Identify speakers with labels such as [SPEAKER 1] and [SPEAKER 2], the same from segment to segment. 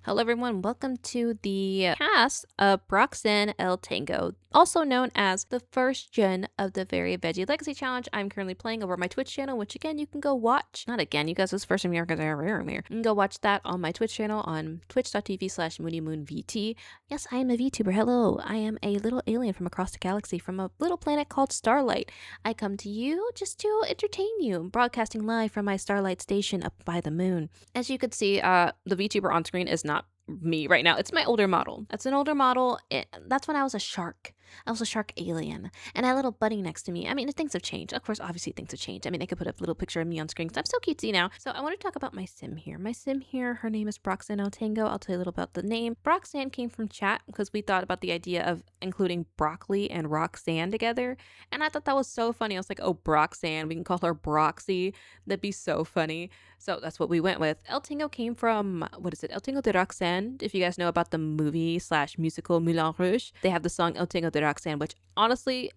[SPEAKER 1] Hello everyone, welcome to the CAS of Broxan El Tango, also known as the first gen of the Very Veggie Legacy Challenge. I'm currently playing over my Twitch channel, which again, you can go watch. Not again, you guys, this is the first time you're because you can go watch that on my Twitch channel on twitch.tv/MooneyMoonVT. Yes, I am a VTuber. Hello, I am a little alien from across the galaxy from a little planet called Starlight. I come to you just to entertain you, broadcasting live from my Starlight station up by the moon. As you could see, the VTuber on screen is not me right now. It's my older model. That's an older model. That's when I was a shark. I was a shark alien. And I had a little buddy next to me. I mean, things have changed. Of course, obviously things have changed. I mean, I could put a little picture of me on screen because I'm so cutesy now. So I want to talk about my sim here. My sim here, her name is Broxan El Tango. I'll tell you a little about the name. Broxan came from chat because we thought about the idea of including broccoli and Roxanne together. And I thought that was so funny. I was like, oh, Broxanne. We can call her Broxy. That'd be so funny. So that's what we went with. El Tango came from, what is it? El Tango de Roxanne. If you guys know about the movie/musical Moulin Rouge, they have the song El Tango de Roxanne, which honestly,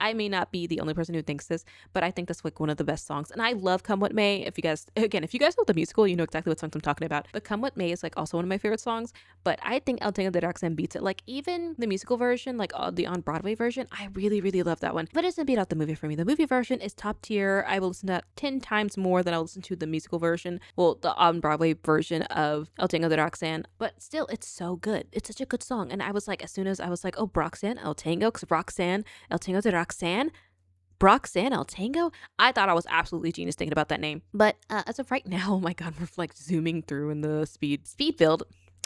[SPEAKER 1] I may not be the only person who thinks this, but I think that's like one of the best songs. And I love Come What May. If you guys know the musical, you know exactly what songs I'm talking about. But Come What May is like also one of my favorite songs. But I think El Tango de Roxanne beats it. Like even the musical version, like the on Broadway version, I really, really love that one. But it doesn't beat out the movie for me. The movie version is top tier. I will listen to that 10 times more than I'll listen to the musical version. Well, the on Broadway version of El Tango de Roxanne. But still, it's so good. It's such a good song. And I was like, as soon as I was like, oh, Broxanne El Tango, because Roxanne El Tango de Roxanne. Broxan El Tango? I thought I was absolutely genius thinking about that name. But as of right now, oh my god, we're like zooming through in the speed build.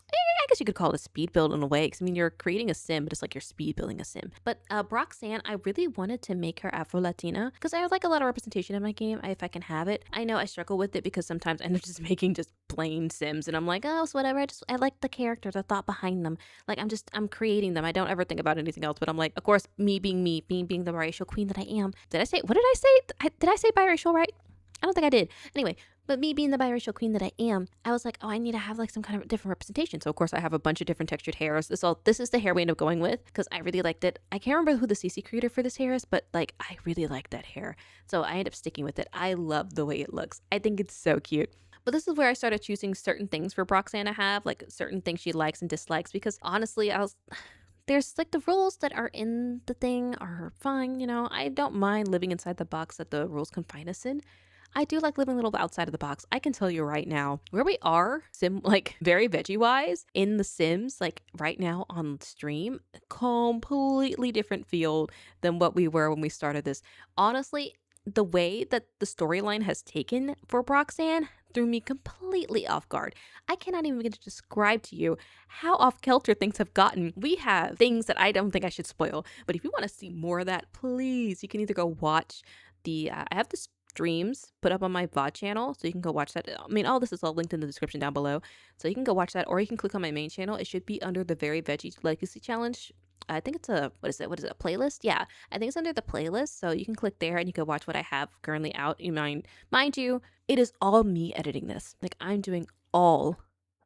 [SPEAKER 1] I guess you could call it a speed build in a way, because I mean, you're creating a sim, but it's like you're speed building a sim. But Broxanne, I really wanted to make her Afro-Latina, because I would like a lot of representation in my game, if I can have it. I know I struggle with it, because sometimes I'm just making just plain sims, and I'm like, oh, so whatever, I like the character, the thought behind them. Like, I'm creating them. I don't ever think about anything else, but I'm like, of course, me being the biracial queen that I am. What did I say? Did I say biracial right? I don't think I did. Anyway, but me being the biracial queen that I am, I was like, oh, I need to have like some kind of different representation. So of course I have a bunch of different textured hairs. This is the hair we end up going with because I really liked it. I can't remember who the CC creator for this hair is, but like I really like that hair. So I end up sticking with it. I love the way it looks. I think it's so cute. But this is where I started choosing certain things for Broxanne to have, like certain things she likes and dislikes, because honestly, there's like the rules that are in the thing are fine, you know. I don't mind living inside the box that the rules confine us in. I do like living a little bit outside of the box. I can tell you right now where we are, like very veggie wise in the Sims, like right now on stream, completely different field than what we were when we started this. Honestly, the way that the storyline has taken for Broxanne threw me completely off guard. I cannot even begin to describe to you how off kilter things have gotten. We have things that I don't think I should spoil, but if you want to see more of that, please, you can either go watch I have this streams put up on my VOD channel, so you can go watch that. I mean, all this is all linked in the description down below, so you can go watch that, or you can click on my main channel. It should be under the Very Veggie Legacy Challenge. I think it's a, what is it, a playlist? Yeah, I think it's under the playlist, so you can click there and you can watch what I have currently out. Mind you, it is all me editing this. Like, I'm doing all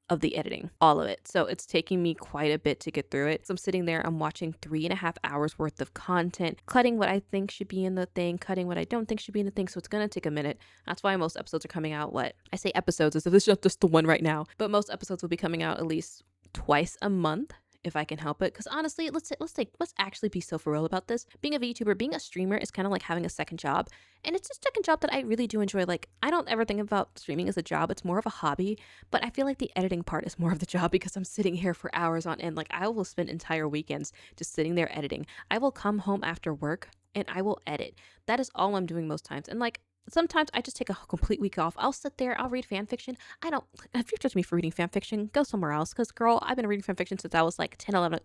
[SPEAKER 1] of the editing, all of it. So it's taking me quite a bit to get through it. So I'm sitting there, I'm watching 3.5 hours worth of content, cutting what I think should be in the thing, cutting what I don't think should be in the thing. So it's gonna take a minute. That's why most episodes are coming out, I say episodes as if it's just the one right now, but most episodes will be coming out at least twice a month, if I can help it. Because honestly, let's actually be so for real about this. Being a VTuber, being a streamer is kind of like having a second job. And it's a second job that I really do enjoy. Like, I don't ever think about streaming as a job. It's more of a hobby. But I feel like the editing part is more of the job because I'm sitting here for hours on end. Like, I will spend entire weekends just sitting there editing. I will come home after work and I will edit. That is all I'm doing most times. And like, sometimes I just take a complete week off. I'll sit there, I'll read fan fiction. If you're judging me for reading fan fiction, go somewhere else. Because girl, I've been reading fan fiction since I was like 10, 11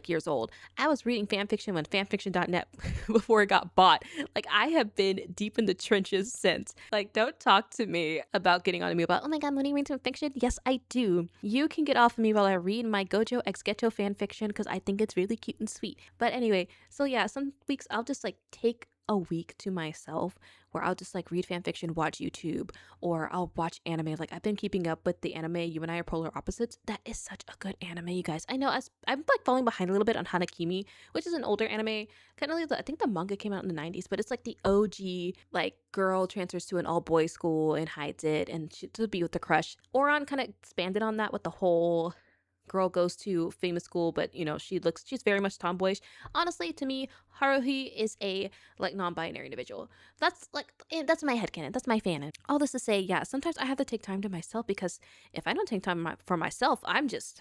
[SPEAKER 1] years old. I was reading fan fiction when fanfiction.net before it got bought. Like, I have been deep in the trenches since. Like, don't talk to me about getting on me about, oh my god, Mooney reads fan fiction. Yes, I do. You can get off of me while I read my Gojo X Ghetto fan fiction because I think it's really cute and sweet. But anyway, so yeah, some weeks I'll just like take a week to myself where I'll just like read fan fiction, watch YouTube, or I'll watch anime. Like I've been keeping up with the anime You and I Are Polar Opposites. That is such a good anime, you guys. I know I'm like falling behind a little bit on Hanakimi, which is an older anime. Kind of like I think the manga came out in the 90s, but it's like the OG like girl transfers to an all boys school and hides it and to be with the crush. Oran kind of expanded on that with the whole girl goes to famous school, but you know, she's very much tomboyish. Honestly, to me, Haruhi is a like non-binary individual. That's my headcanon. That's my fanon. All this to say, yeah, sometimes I have to take time to myself because if I don't take time for myself, I'm just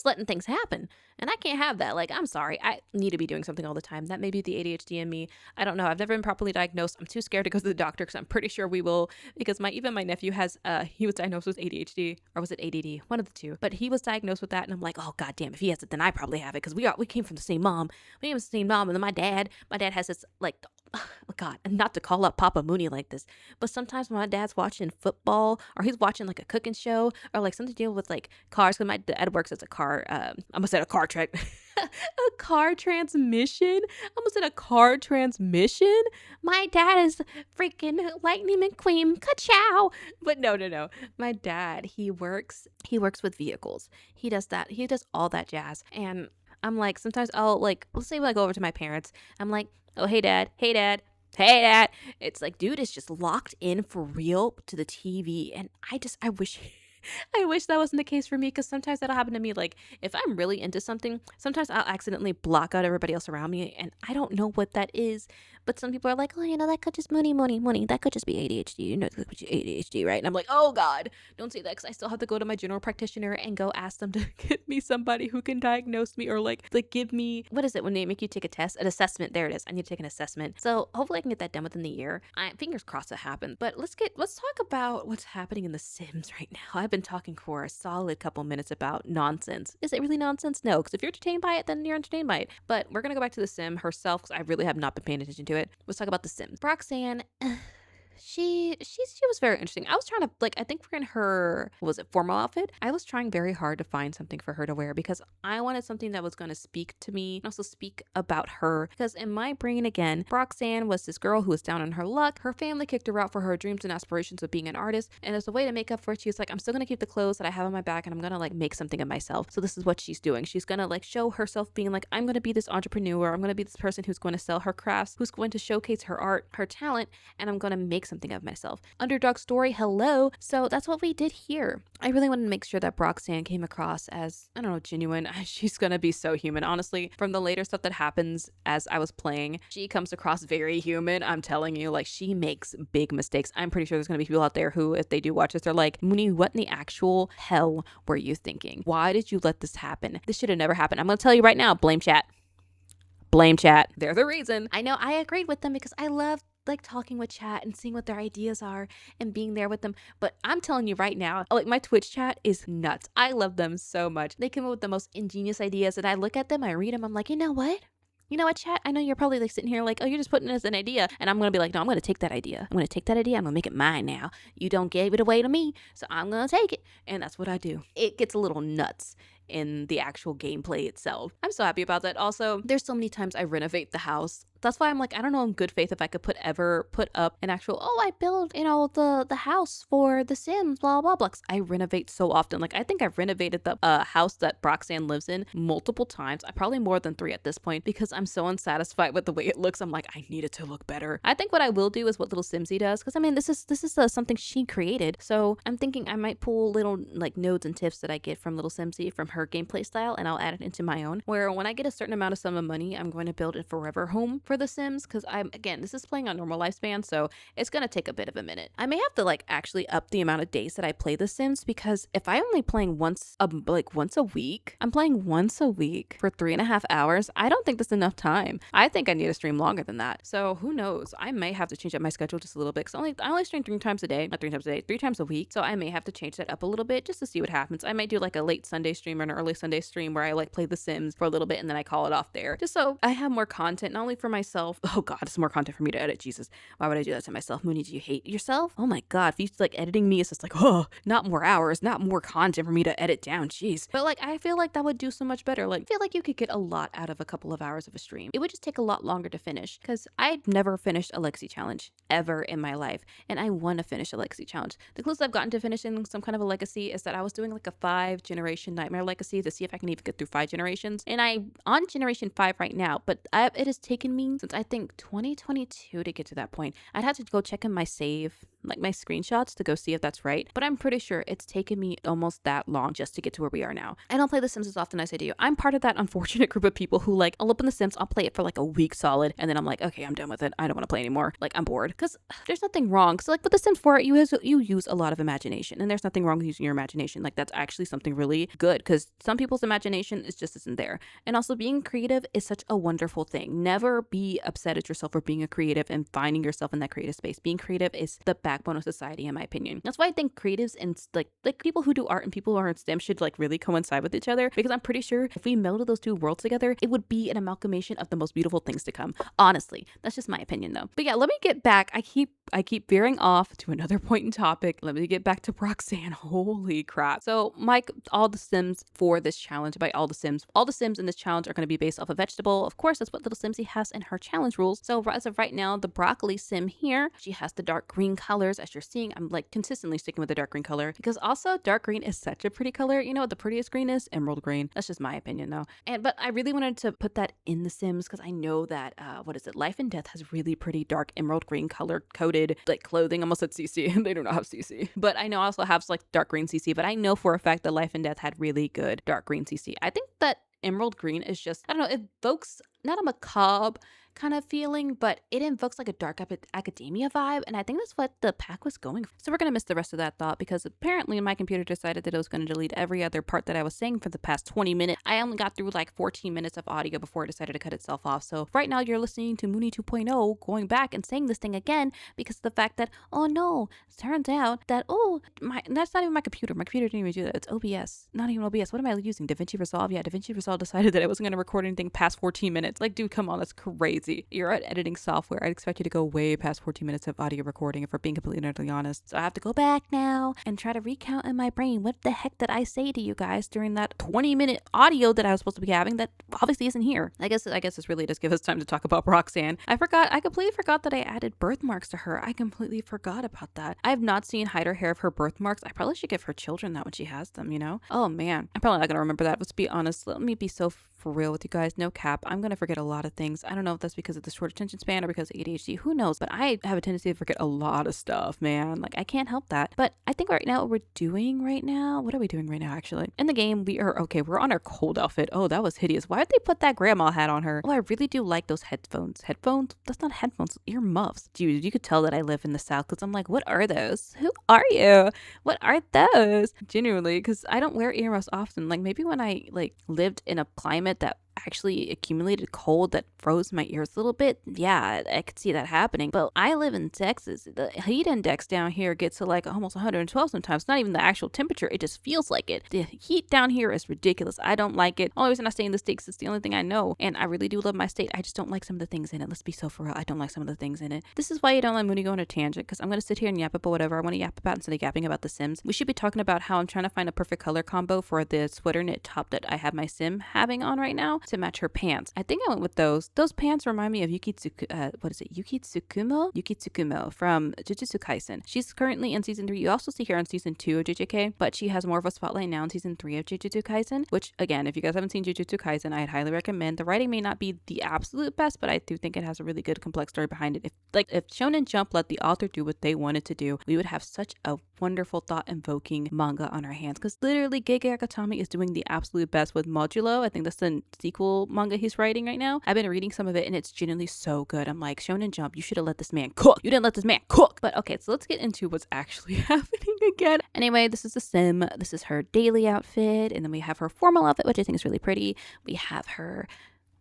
[SPEAKER 1] letting things happen. And I can't have that. Like, I'm sorry. I need to be doing something all the time. That may be the ADHD in me. I don't know. I've never been properly diagnosed. I'm too scared to go to the doctor because I'm pretty sure we will, because even my nephew has he was diagnosed with ADHD, or was it ADD? One of the two. But he was diagnosed with that and I'm like, oh god damn, if he has it, then I probably have it because we came from the same mom. We came from the same mom, and then my dad has this like, oh god, and not to call up Papa Mooney like this, but sometimes when my dad's watching football or he's watching like a cooking show or like something to deal with like cars, because my dad works as a car, I almost said a car track, a car transmission. I almost said a car transmission. My dad is freaking Lightning McQueen, ka-chow. But no. My dad, he works with vehicles. He does that. He does all that jazz. And I'm like, sometimes I'll like, let's say when I go over to my parents, I'm like, oh, hey dad. It's like, dude is just locked in for real to the TV. And I wish I wish that wasn't the case for me, because sometimes that'll happen to me. Like if I'm really into something, sometimes I'll accidentally block out everybody else around me and I don't know what that is. But some people are like, oh, that could just money. That could just be ADHD. That could be ADHD, right? And I'm like, oh God, don't say that, because I still have to go to my general practitioner and go ask them to get me somebody who can diagnose me or like give me, what is it when they make you take a test? An assessment. There it is. I need to take an assessment. So hopefully I can get that done within the year. Fingers crossed it happens. But let's talk about what's happening in The Sims right now. I've been talking for a solid couple minutes about nonsense. Is it really nonsense? No, because if you're entertained by it, then you're entertained by it. But we're gonna go back to the Sim herself, because I really have not been paying attention to it. Let's talk about the Sims. Roxanne, she was very interesting. I was trying to I think we're in her, what was it, formal outfit. I was trying very hard to find something for her to wear because I wanted something that was going to speak to me and also speak about her, because in my brain, again, Roxanne was this girl who was down on her luck. Her family kicked her out for her dreams and aspirations of being an artist, and as a way to make up for it, she was like, I'm still going to keep the clothes that I have on my back and I'm going to make something of myself. So this is what she's doing. She's going to show herself being like, I'm going to be this entrepreneur. I'm going to be this person who's going to sell her crafts, who's going to showcase her art, her talent, and I'm going to make something of myself. Underdog story, hello. So that's what we did here. I really wanted to make sure that Roxanne came across as, I don't know, genuine. She's gonna be so human. Honestly, from the later stuff that happens as I was playing, she comes across very human. I'm telling you, she makes big mistakes. I'm pretty sure there's gonna be people out there who, if they do watch this, they're like, Mooney, what in the actual hell were you thinking? Why did you let this happen? This should have never happened. I'm gonna tell you right now, blame chat. They're the reason. I know I agreed with them because I love talking with chat and seeing what their ideas are and being there with them. But I'm telling you right now, my Twitch chat is nuts. I love them so much. They come up with the most ingenious ideas, and I look at them, I read them, I'm like, you know what, chat? I know you're probably sitting here oh, you're just putting it as an idea. And I'm going to be like, no, I'm going to take that idea. I'm going to make it mine now. You don't give it away to me, so I'm going to take it. And that's what I do. It gets a little nuts in the actual gameplay itself. I'm so happy about that. Also, there's so many times I renovate the house. That's why I'm like, I don't know in good faith if I could ever put up an actual, I build, the house for The Sims, blah, blah, blah. I renovate so often. I think I've renovated the house that Roxanne lives in multiple times. Probably more than 3 at this point, because I'm so unsatisfied with the way it looks. I'm like, I need it to look better. I think what I will do is what Little Simsy does, because this is something she created. So I'm thinking I might pull little nodes and tips that I get from Little Simsy from her gameplay style, and I'll add it into my own, where when I get a certain amount of sum of money, I'm going to build a forever home for The Sims, because this is playing on normal lifespan, so it's going to take a bit of a minute. I may have to actually up the amount of days that I play The Sims, because if I'm only playing once a week, I'm playing once a week for 3.5 hours. I don't think that's enough time. I think I need to stream longer than that. So who knows? I may have to change up my schedule just a little bit, because I only stream 3 times a week. So I may have to change that up a little bit just to see what happens. I might do a late Sunday stream or an early Sunday stream where I play The Sims for a little bit and then I call it off there, just so I have more content, not only for my
[SPEAKER 2] myself, oh God, it's more content for me to edit. Jesus, why would I do that to myself? Mooney, do you hate yourself? Oh my God, if you like editing me, it's just like, oh, not more hours, not more content for me to edit down. Jeez. But like, I feel like that would do so much better. Like, I feel like you could get a lot out of a couple of hours of a stream. It would just take a lot longer to finish because I've never finished a Lexi challenge ever in my life. And I want to finish a Legacy challenge. The closest I've gotten to finishing some kind of a legacy is that I was doing like a 5-generation nightmare legacy to see if I can even get through 5 generations. And I'm on generation 5 right now, but it has taken me since I think 2022 to get to that point. I'd have to go check in my save, like my screenshots, to go see if that's right. But I'm pretty sure it's taken me almost that long just to get to where we are now. I don't play The Sims as often as I do. I'm part of that unfortunate group of people who like, I'll open The Sims, I'll play it for like a week solid, and then I'm like, okay, I'm done with it. I don't want to play anymore. Like, I'm bored. Because there's nothing wrong. So like with The Sims 4, you use a lot of imagination, and there's nothing wrong with using your imagination. Like, that's actually something really good because some people's imagination isn't there. And also, being creative is such a wonderful thing. Never be upset at yourself for being a creative and finding yourself in that creative space. Being creative is the backbone of society, in my opinion. That's why I think creatives and like people who do art and people who are in STEM should like really coincide with each other, because I'm pretty sure if we melded those two worlds together, it would be an amalgamation of the most beautiful things to come. Honestly, that's just my opinion though. But yeah, let me get back. I keep veering off to another point in topic. Let me get back to Roxanne. Holy crap. So all the Sims for this challenge, by all the Sims in this challenge are going to be based off a vegetable. Of course, that's what little Simsy has in her challenge rules. So as of right now, the broccoli Sim here, she has the dark green colors. As you're seeing, I'm like consistently sticking with the dark green color because also dark green is such a pretty color. You know what the prettiest green is? Emerald green. That's just my opinion though. But I really wanted to put that in the Sims because I know that Life and Death has really pretty dark emerald green color coded like clothing. Almost said CC. They do not have CC. But I know I also have like dark green CC, but I know for a fact that Life and Death had really good dark green CC. I think that emerald green is just, I don't know, it evokes not a macabre kind of feeling, but it invokes like a dark academia vibe, and I think that's what the pack was going for. So we're gonna miss the rest of that thought because apparently my computer decided that it was going to delete every other part that I was saying for the past 20 minutes. I only got through like 14 minutes of audio before it decided to cut itself off. So right now you're listening to Mooney 2.0 going back and saying this thing again because of the fact that, oh no, it turns out that, that's not even my computer. My computer didn't even do that. It's OBS. Not even OBS. What am I using? DaVinci Resolve? Yeah, DaVinci Resolve decided that I wasn't going to record anything past 14 minutes. Like, dude, come on, that's crazy. You're at editing software. I'd expect you to go way past 14 minutes of audio recording, if we're being completely and utterly honest. So I have to go back now and try to recount in my brain what the heck did I say to you guys during that 20-minute audio that I was supposed to be having that obviously isn't here. I guess this really does give us time to talk about Roxanne. I completely forgot that I added birthmarks to her. I completely forgot about that. I have not seen hide or hair of her birthmarks. I probably should give her children that when she has them, you know? Oh man, I'm probably not gonna remember that. Let's be honest. Let me be so for real with you guys. No cap. I'm gonna forget a lot of things. I don't know if that's because of the short attention span or because of ADHD. Who knows? But I have a tendency to forget a lot of stuff, man. Like, I can't help that. But I think right now what are we doing right now, actually? In the game, we're on our cold outfit. Oh, that was hideous. Why would they put that grandma hat on her? Oh, I really do like those headphones. Headphones? That's not headphones. Earmuffs. Dude, you could tell that I live in the South because I'm like, what are those? Who are you? What are those? Genuinely, because I don't wear earmuffs often. Like, maybe when I like lived in a climate that actually accumulated cold that froze my ears a little bit, yeah, I could see that happening. But I live in Texas. The heat index down here gets to like almost 112 sometimes. Not even the actual temperature, it just feels like it. The heat down here is ridiculous. I don't like it. Only reason I stay in the States is the only thing I know, and I really do love my state. I just don't like some of the things in it. Let's be so for real. I don't like some of the things in it. This is why you don't let Mooney go on a tangent, because I'm going to sit here and yap about whatever I want to yap about instead of yapping about The Sims. We should be talking about how I'm trying to find a perfect color combo for the sweater knit top that I have my Sim having on right now to match her pants. I think I went with those. Those pants remind me of Yuki Tsukumo from Jujutsu Kaisen. She's currently in season 3. You also see her in season 2 of JJK, but she has more of a spotlight now in season 3 of Jujutsu Kaisen, which again, if you guys haven't seen Jujutsu Kaisen, I'd highly recommend. The writing may not be the absolute best, but I do think it has a really good complex story behind it. If Shonen Jump let the author do what they wanted to do, we would have such a wonderful thought-invoking manga on our hands, because literally Gege Akatami is doing the absolute best with Modulo. I think that's the sequel manga he's writing right now. I've been reading some of it and it's genuinely so good. I'm like, Shonen Jump, you should have let this man cook. You didn't let this man cook. But okay, so let's get into what's actually happening again. Anyway, this is the Sim. This is her daily outfit, and then we have her formal outfit, which I think is really pretty. We have her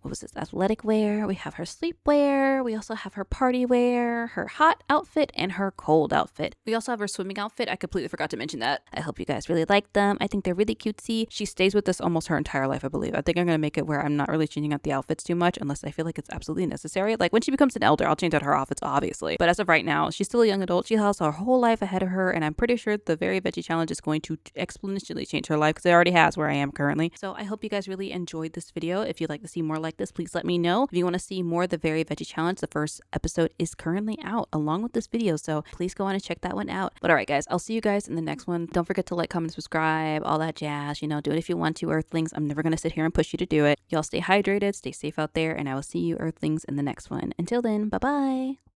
[SPEAKER 2] what was this, athletic wear, we have her sleep wear, we also have her party wear, her hot outfit, and her cold outfit. We also have her swimming outfit. I completely forgot to mention that. I hope you guys really like them. I think they're really cutesy. She stays with this almost her entire life, I believe. I think I'm going to make it where I'm not really changing out the outfits too much unless I feel like it's absolutely necessary. Like when she becomes an elder, I'll change out her outfits, obviously. But as of right now, she's still a young adult. She has her whole life ahead of her, and I'm pretty sure the Very Veggie Challenge is going to exponentially change her life because it already has where I am currently. So I hope you guys really enjoyed this video. If you'd like to see more like this, please let me know. If you want to see more of the Very Veggie Challenge, the first episode is currently out along with this video, so please go on and check that one out. But all right, guys, I'll see you guys in the next one. Don't forget to like, comment, subscribe, all that jazz. You know, do it if you want to, Earthlings. I'm never going to sit here and push you to do it. Y'all stay hydrated, stay safe out there, and I will see you, Earthlings, in the next one. Until then, bye-bye.